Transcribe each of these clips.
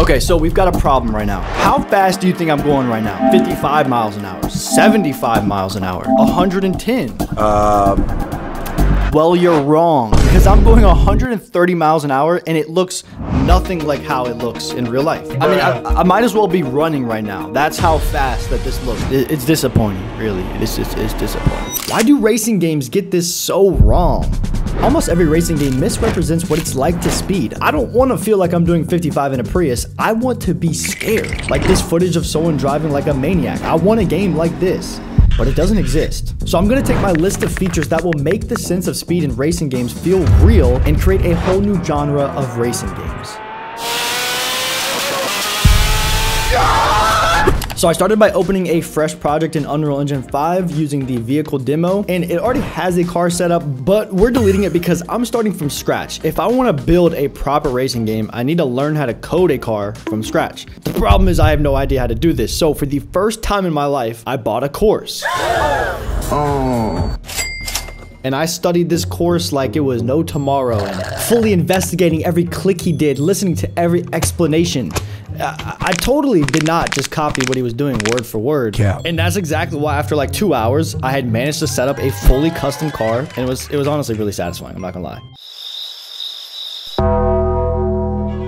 Okay, so we've got a problem right now. How fast do you think I'm going right now? 55 miles an hour, 75 miles an hour, 110. Well, you're wrong, because I'm going 130 miles an hour and it looks nothing like how it looks in real life. I mean, I might as well be running right now. That's how fast that this looks. It's disappointing, really. It's disappointing. Why do racing games get this so wrong? Almost every racing game misrepresents what it's like to speed. I don't want to feel like I'm doing 55 in a Prius. I want to be scared. Like this footage of someone driving like a maniac. I want a game like this. But it doesn't exist. So I'm gonna take my list of features that will make the sense of speed in racing games feel real and create a whole new genre of racing games. So I started by opening a fresh project in Unreal Engine 5 using the vehicle demo, and it already has a car set up, but we're deleting it because I'm starting from scratch. If I want to build a proper racing game, I need to learn how to code a car from scratch. The problem is I have no idea how to do this. So for the first time in my life, I bought a course. And I studied this course like it was no tomorrow, and fully investigating every click he did, listening to every explanation. I totally did not just copy what he was doing word for word. Yeah. And that's exactly why after like 2 hours, I had managed to set up a fully custom car, and it was honestly really satisfying, I'm not gonna lie.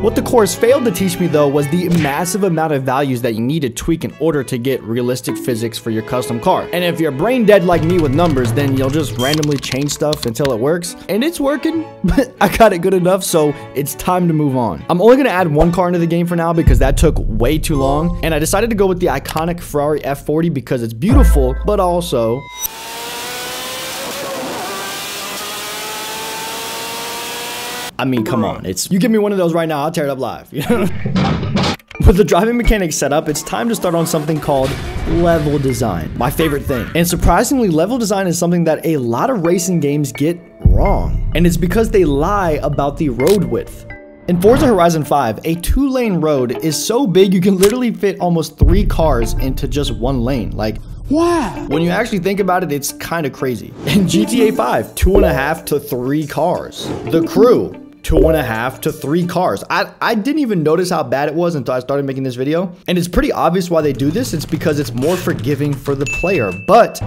What the course failed to teach me though was the massive amount of values that you need to tweak in order to get realistic physics for your custom car. And if you're brain dead like me with numbers, then you'll just randomly change stuff until it works. And it's working, but I got it good enough, so it's time to move on. I'm only gonna add one car into the game for now because that took way too long. And I decided to go with the iconic Ferrari F40 because it's beautiful, but also I mean, come on, you give me one of those right now, I'll tear it up live, you know? With the driving mechanics set up, it's time to start on something called level design, my favorite thing. And surprisingly, level design is something that a lot of racing games get wrong. And it's because they lie about the road width. In Forza Horizon 5, a 2-lane road is so big you can literally fit almost 3 cars into just 1 lane. Like, wow. When you actually think about it, it's kind of crazy. In GTA 5, 2.5 to 3 cars. The Crew, 2.5 to 3 cars. I didn't even notice how bad it was until I started making this video. And it's pretty obvious why they do this. It's because it's more forgiving for the player. But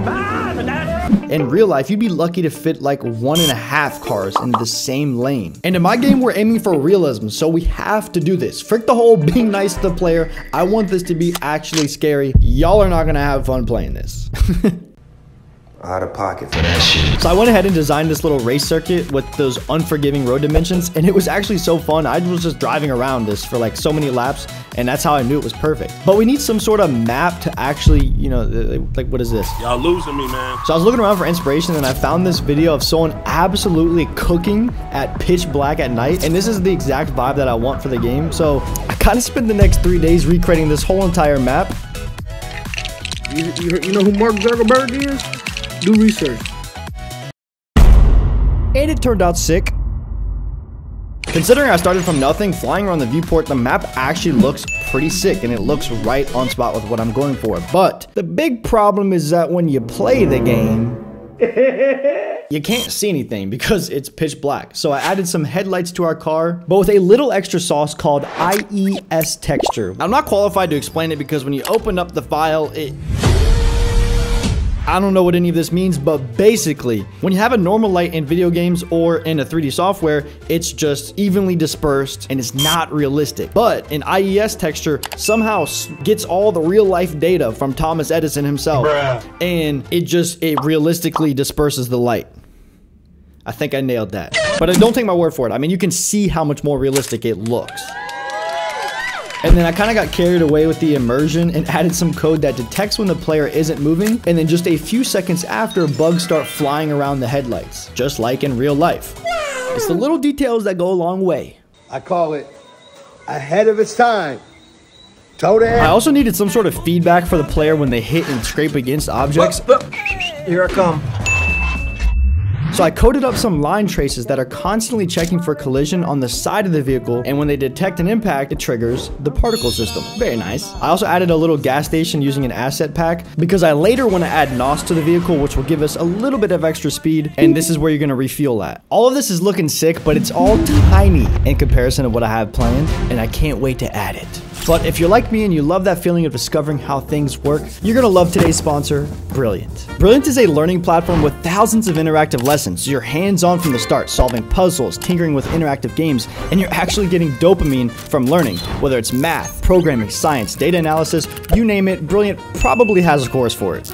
in real life, you'd be lucky to fit like 1.5 cars in the same lane. And in my game, we're aiming for realism, so we have to do this. Frick the whole being nice to the player. I want this to be actually scary. Y'all are not gonna have fun playing this. Out of pocket for that shit. So I went ahead and designed this little race circuit with those unforgiving road dimensions, and it was actually so fun. I was just driving around this for like so many laps, and that's how I knew it was perfect. But we need some sort of map to actually, you know, like what is this? Y'all losing me, man. So I was looking around for inspiration, and I found this video of someone absolutely cooking at pitch black at night, and this is the exact vibe that I want for the game. So I kind of spent the next 3 days recreating this whole entire map. You know who Mark Zuckerberg is? Do research. And it turned out sick. Considering I started from nothing, flying around the viewport, the map actually looks pretty sick, and it looks right on spot with what I'm going for. But the big problem is that when you play the game, you can't see anything because it's pitch black. So I added some headlights to our car, but with a little extra sauce called IES texture. I'm not qualified to explain it because when you open up the file, I don't know what any of this means, but basically, when you have a normal light in video games or in a 3D software, it's just evenly dispersed and it's not realistic. But an IES texture somehow gets all the real life data from Thomas Edison himself, and it realistically disperses the light. I think I nailed that. But don't take my word for it. I mean, you can see how much more realistic it looks. And then I kind of got carried away with the immersion and added some code that detects when the player isn't moving, and then just a few seconds after, bugs start flying around the headlights, just like in real life. It's the little details that go a long way. I call it ahead of its time. I also needed some sort of feedback for the player when they hit and scrape against objects. Here I come. So I coded up some line traces that are constantly checking for collision on the side of the vehicle, and when they detect an impact, it triggers the particle system. Very nice. I also added a little gas station using an asset pack because I later want to add NOS to the vehicle, which will give us a little bit of extra speed, and this is where you're going to refuel at. All of this is looking sick, but it's all tiny in comparison to what I have planned, and I can't wait to add it. But if you're like me and you love that feeling of discovering how things work, you're gonna love today's sponsor, Brilliant. Brilliant is a learning platform with thousands of interactive lessons. So you're hands-on from the start, solving puzzles, tinkering with interactive games, and you're actually getting dopamine from learning. Whether it's math, programming, science, data analysis, you name it, Brilliant probably has a course for it.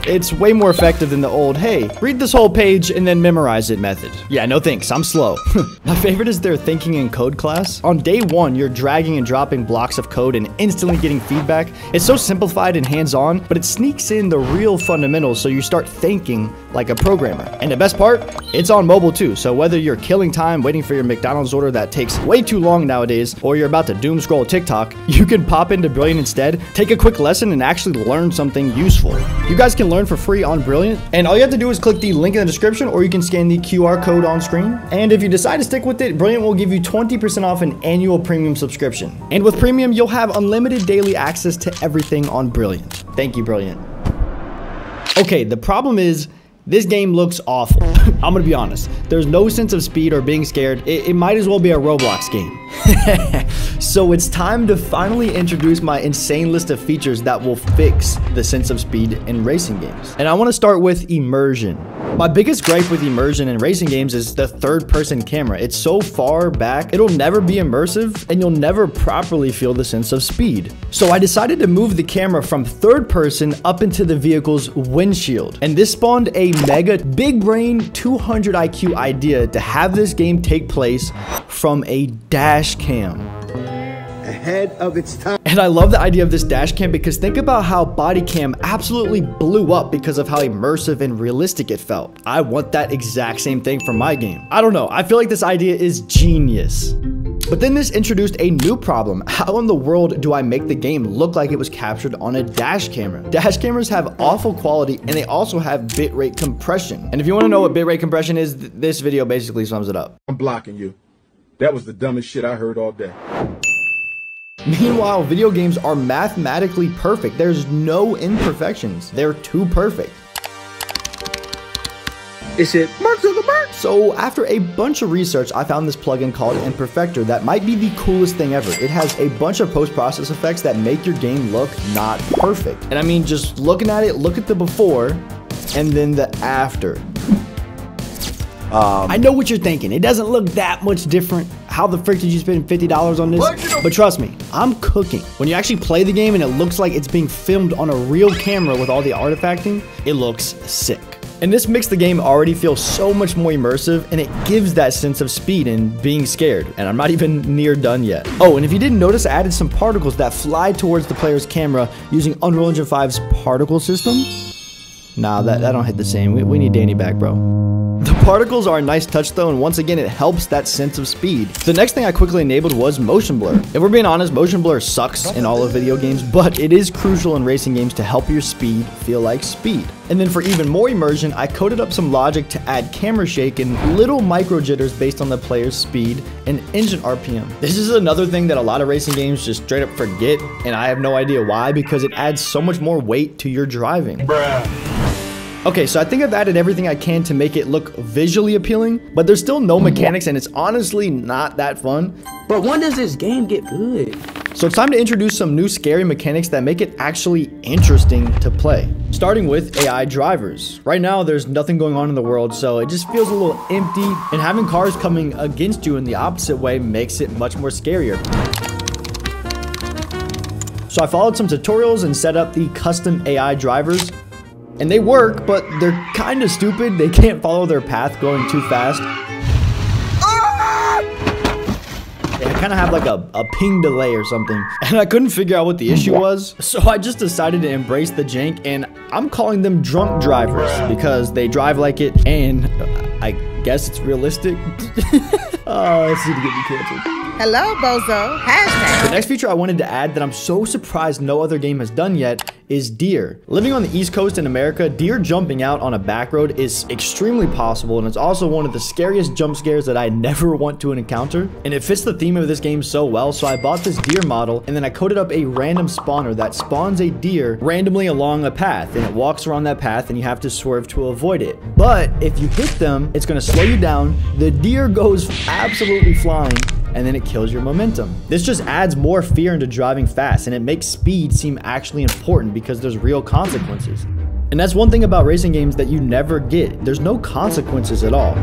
It's way more effective than the old, hey, read this whole page and then memorize it method. Yeah, no thanks, I'm slow. My favorite is their thinking in code class. On day one, you're dragging and dropping blocks of code and instantly getting feedback. It's so simplified and hands-on, but it sneaks in the real fundamentals so you start thinking like a programmer. And the best part, it's on mobile too. So whether you're killing time waiting for your McDonald's order that takes way too long nowadays, or you're about to doom scroll TikTok, you can pop into Brilliant instead, take a quick lesson and actually learn something useful. You guys can learn for free on Brilliant, and all you have to do is click the link in the description, or you can scan the QR code on screen. And if you decide to stick with it, Brilliant will give you 20% off an annual premium subscription. And with premium, you'll have unlimited daily access to everything on Brilliant. Thank you, Brilliant. Okay, the problem is, this game looks awful. I'm gonna be honest. There's no sense of speed or being scared. It might as well be a Roblox game. So it's time to finally introduce my insane list of features that will fix the sense of speed in racing games. And I want to start with immersion. My biggest gripe with immersion in racing games is the third-person camera. It's so far back, it'll never be immersive, and you'll never properly feel the sense of speed. So I decided to move the camera from third person up into the vehicle's windshield. And this spawned a mega big brain 200 IQ idea to have this game take place from a dash cam. Ahead of its time. And I love the idea of this dash cam because think about how body cam absolutely blew up because of how immersive and realistic it felt. I want that exact same thing for my game. I don't know, I feel like this idea is genius. But then this introduced a new problem. How in the world do I make the game look like it was captured on a dash camera? Dash cameras have awful quality and they also have bitrate compression. And if you want to know what bitrate compression is, this video basically sums it up. I'm blocking you. That was the dumbest shit I heard all day. Meanwhile, video games are mathematically perfect. There's no imperfections. They're too perfect. It said, Mark Zuckerberg. So after a bunch of research, I found this plugin called Imperfector that might be the coolest thing ever. It has a bunch of post-process effects that make your game look not perfect. And I mean, just looking at it, look at the before and then the after. I know what you're thinking. It doesn't look that much different. How the frick did you spend $50 on this? But trust me, I'm cooking. When you actually play the game and it looks like it's being filmed on a real camera with all the artifacting, it looks sick. And this makes the game already feel so much more immersive, and it gives that sense of speed and being scared. And I'm not even near done yet. Oh, and if you didn't notice, I added some particles that fly towards the player's camera using Unreal Engine 5's particle system. Nah, that don't hit the same. We need Danny back, bro. The particles are a nice touch though, and once again, it helps that sense of speed. The next thing I quickly enabled was motion blur. If we're being honest, motion blur sucks in all of video games, but it is crucial in racing games to help your speed feel like speed. And then for even more immersion, I coded up some logic to add camera shake and little micro jitters based on the player's speed and engine RPM. This is another thing that a lot of racing games just straight up forget, and I have no idea why, because it adds so much more weight to your driving. Okay, so I think I've added everything I can to make it look visually appealing, but there's still no mechanics and it's honestly not that fun. But when does this game get good? So it's time to introduce some new scary mechanics that make it actually interesting to play. Starting with AI drivers. Right now, there's nothing going on in the world, so it just feels a little empty, and having cars coming against you in the opposite way makes it much more scarier. So I followed some tutorials and set up the custom AI drivers. And they work, but they're kind of stupid. They can't follow their path going too fast. They kind of have like a ping delay or something. And I couldn't figure out what the issue was. So I just decided to embrace the jank, and I'm calling them drunk drivers because they drive like it, and I guess it's realistic. Oh, this is gonna get me canceled. Hello, Bozo. Hashtag. The next feature I wanted to add that I'm so surprised no other game has done yet is deer. Living on the East Coast in America, deer jumping out on a back road is extremely possible, and it's also one of the scariest jump scares that I never want to encounter. And it fits the theme of this game so well, so I bought this deer model, and then I coded up a random spawner that spawns a deer randomly along a path, and it walks around that path, and you have to swerve to avoid it. But if you hit them, it's gonna slow you down, the deer goes absolutely flying, and then it kills your momentum. This just adds more fear into driving fast, and it makes speed seem actually important because there's real consequences. And that's one thing about racing games that you never get. There's no consequences at all.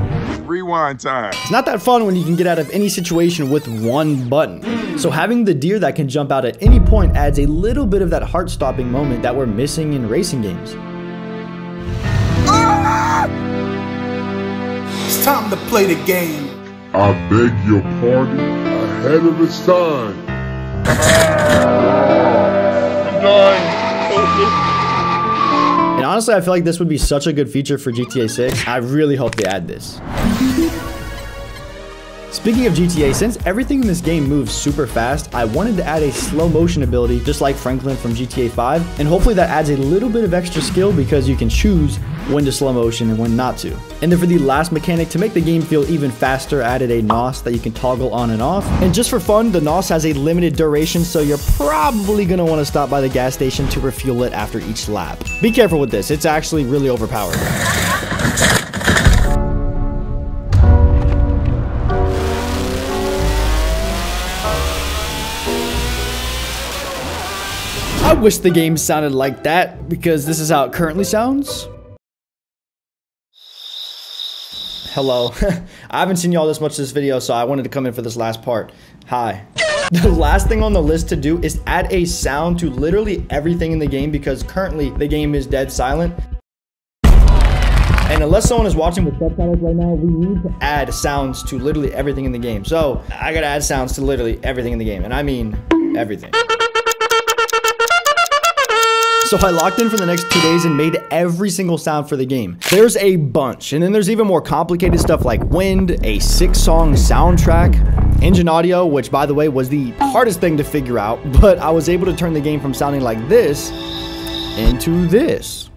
Rewind time. It's not that fun when you can get out of any situation with one button. So having the deer that can jump out at any point adds a little bit of that heart-stopping moment that we're missing in racing games. It's time to play the game. I beg your pardon, ahead of its time. I'm dying. And honestly, I feel like this would be such a good feature for GTA 6. I really hope they add this. Speaking of GTA, since everything in this game moves super fast, I wanted to add a slow motion ability just like Franklin from GTA 5, and hopefully that adds a little bit of extra skill because you can choose when to slow motion and when not to. And then for the last mechanic, to make the game feel even faster, I added a NOS that you can toggle on and off. And just for fun, the NOS has a limited duration, so you're probably gonna want to stop by the gas station to refuel it after each lap. Be careful with this, it's actually really overpowered. I wish the game sounded like that, because this is how it currently sounds. Hello. I haven't seen y'all this much this video, so I wanted to come in for this last part. Hi. The last thing on the list to do is add a sound to literally everything in the game, because currently the game is dead silent. And unless someone is watching with subtitles right now, we need to add sounds to literally everything in the game. So I gotta add sounds to literally everything in the game, and I mean everything. So I locked in for the next 2 days and made every single sound for the game. There's a bunch, and then there's even more complicated stuff like wind, a 6-song soundtrack, engine audio, which by the way was the hardest thing to figure out, but I was able to turn the game from sounding like this into this.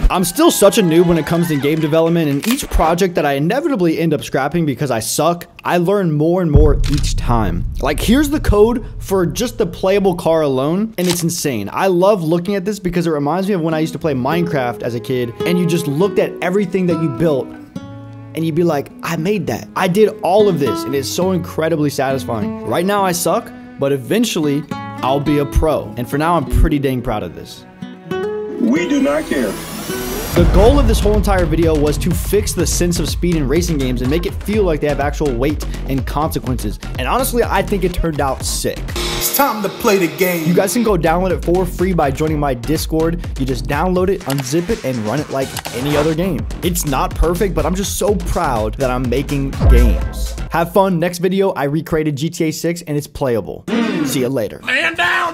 I'm still such a noob when it comes to game development, and each project that I inevitably end up scrapping because I suck, I learn more and more each time. Like, here's the code for just the playable car alone, and it's insane. I love looking at this because it reminds me of when I used to play Minecraft as a kid, and you just looked at everything that you built, and you'd be like, I made that. I did all of this, and it's so incredibly satisfying. Right now I suck, but eventually I'll be a pro, and for now I'm pretty dang proud of this. We do not care. The goal of this whole entire video was to fix the sense of speed in racing games and make it feel like they have actual weight and consequences. And honestly, I think it turned out sick. It's time to play the game. You guys can go download it for free by joining my Discord. You just download it, unzip it, and run it like any other game. It's not perfect, but I'm just so proud that I'm making games. Have fun. Next video, I recreated GTA 6 and it's playable. See you later. Man down!